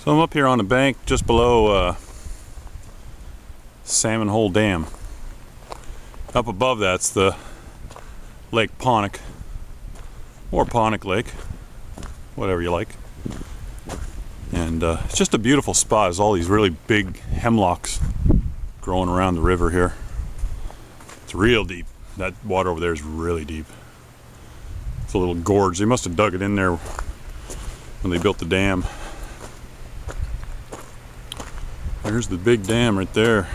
So I'm up here on the bank just below Salmon Hole Dam. Up above that's the Lake Ponic, or Ponic Lake, whatever you like. And it's just a beautiful spot. There's all these really big hemlocks growing around the river here. It's real deep. That water over there is really deep. It's a little gorge. They must have dug it in there when they built the dam. There's the big dam right there.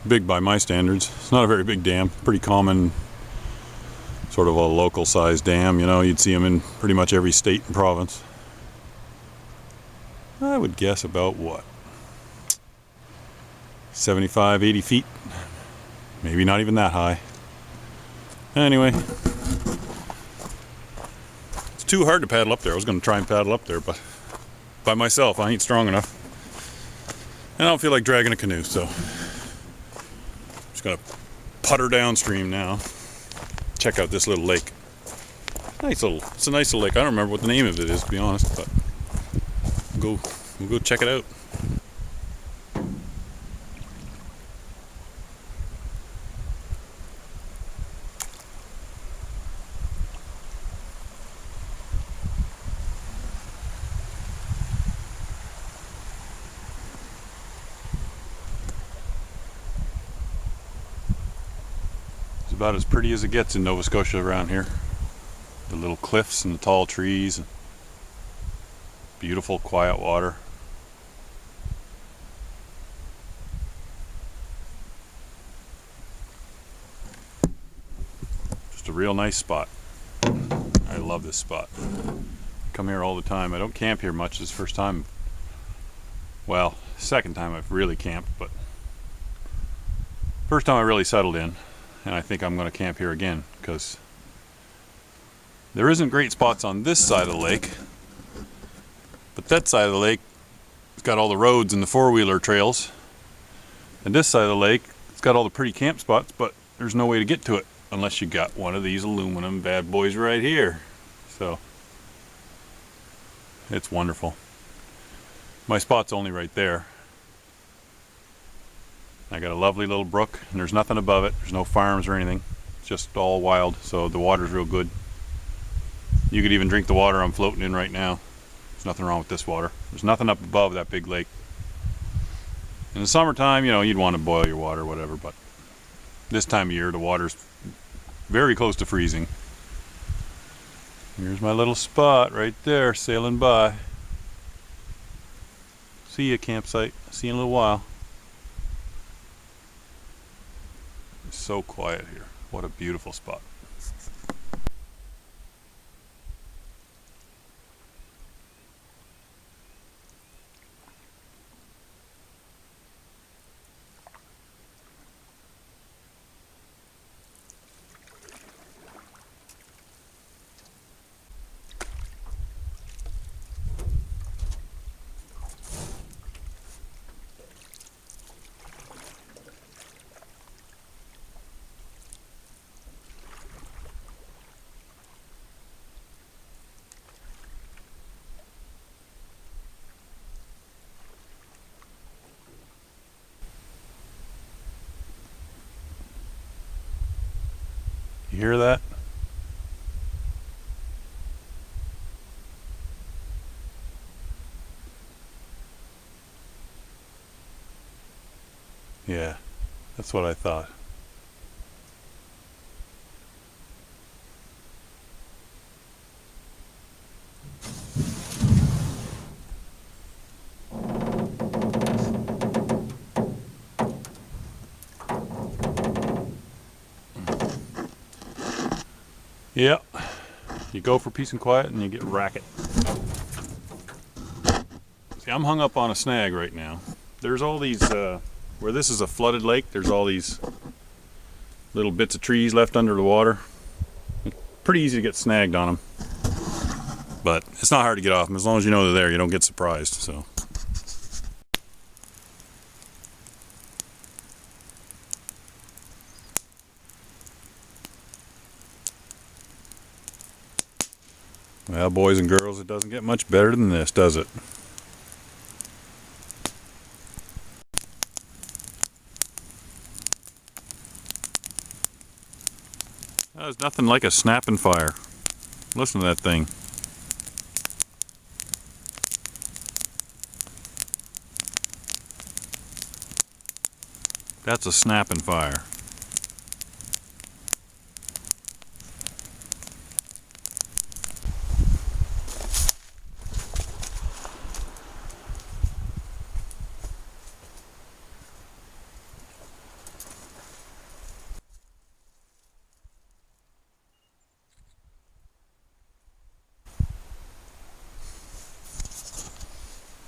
Big by my standards. It's not a very big dam. Pretty common, sort of a local sized dam. You know, you'd see them in pretty much every state and province. I would guess about what? 75, 80 feet. Maybe not even that high. Anyway, it's too hard to paddle up there. I was going to try and paddle up there, but by myself, I ain't strong enough. And I don't feel like dragging a canoe, so I'm just gonna putter downstream now. Check out this little lake. It's a nice little lake. I don't remember what the name of it is, to be honest, but we'll go check it out. About as pretty as it gets in Nova Scotia around here. The little cliffs and the tall trees, and beautiful quiet water. Just a real nice spot. I love this spot. Come here all the time. I don't camp here much. This is the first time, well, second time I've really camped, but first time I really settled in. And I think I'm going to camp here again, because there isn't great spots on this side of the lake, but that side of the lake has got all the roads and the four-wheeler trails, and this side of the lake it's got all the pretty camp spots, but there's no way to get to it unless you got one of these aluminum bad boys right here. So it's wonderful. My spot's only right there. I got a lovely little brook, and there's nothing above it. There's no farms or anything. It's just all wild, so the water's real good. You could even drink the water I'm floating in right now. There's nothing wrong with this water. There's nothing up above that big lake. In the summertime, you know, you'd want to boil your water or whatever, but this time of year the water's very close to freezing. Here's my little spot right there, sailing by. See ya, campsite. See you in a little while. So quiet here. What a beautiful spot. You hear that? Yeah, that's what I thought. Yeah, you go for peace and quiet and you get racket. See, I'm hung up on a snag right now. There's all these, where this is a flooded lake, there's all these little bits of trees left under the water. It's pretty easy to get snagged on them. But it's not hard to get off them. As long as you know they're there, you don't get surprised. So Well, boys and girls, it doesn't get much better than this, does it? There's nothing like a snapping fire. Listen to that thing. That's a snapping fire.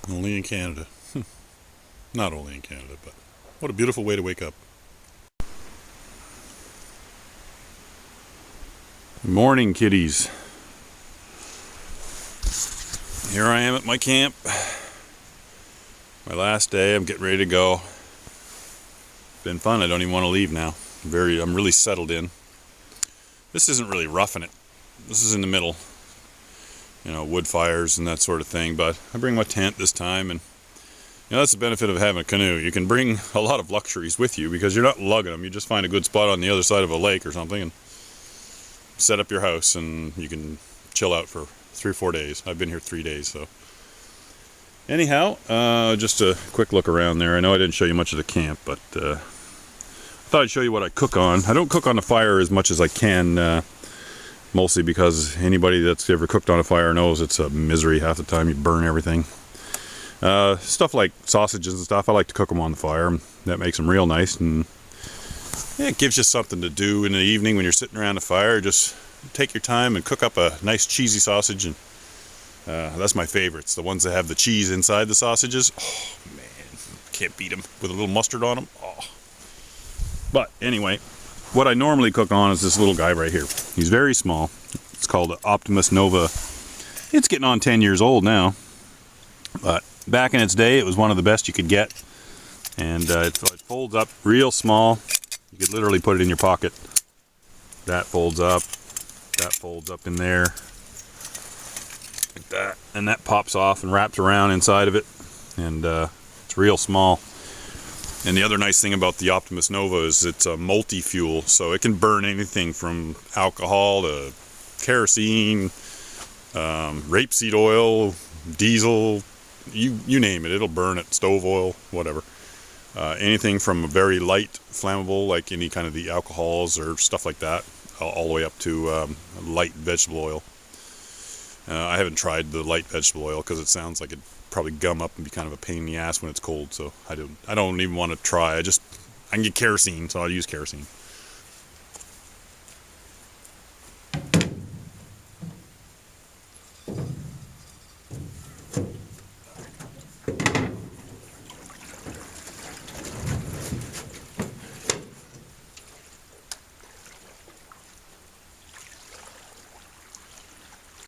Only in Canada. Not only in Canada, but what a beautiful way to wake up. Morning, kiddies. Here I am at my camp. My last day. I'm getting ready to go. Been fun. I don't even want to leave now. I'm really settled in. This isn't really roughing it. This is in the middle. You know, wood fires and that sort of thing. But I bring my tent this time, and you know, that's the benefit of having a canoe. You can bring a lot of luxuries with you because you're not lugging them. You just find a good spot on the other side of a lake or something and set up your house, and you can chill out for 3 or 4 days. I've been here 3 days, so. Anyhow, just a quick look around there. I know I didn't show you much of the camp, but I thought I'd show you what I cook on. I don't cook on the fire as much as I can, mostly because anybody that's ever cooked on a fire knows it's a misery half the time. You burn everything. Stuff like sausages and stuff, I like to cook them on the fire. That makes them real nice, and yeah, it gives you something to do in the evening when you're sitting around the fire. Just take your time and cook up a nice cheesy sausage, and that's my favorites. The ones that have the cheese inside the sausages. Oh man, can't beat them with a little mustard on them. Oh. But anyway, what I normally cook on is this little guy right here. He's very small. It's called an Optimus Nova. It's getting on 10 years old now, but back in its day, it was one of the best you could get, and it folds up real small. You could literally put it in your pocket. That folds up in there, like that, and that pops off and wraps around inside of it, and it's real small. And the other nice thing about the Optimus Nova is it's a multi-fuel, so it can burn anything from alcohol to kerosene, rapeseed oil, diesel, you name it, it'll burn it, stove oil, whatever. Anything from a very light flammable, like any kind of the alcohols or stuff like that, all the way up to light vegetable oil. I haven't tried the light vegetable oil because it sounds like it'd probably gum up and be kind of a pain in the ass when it's cold, so I don't even want to try. I can get kerosene, so I'll use kerosene.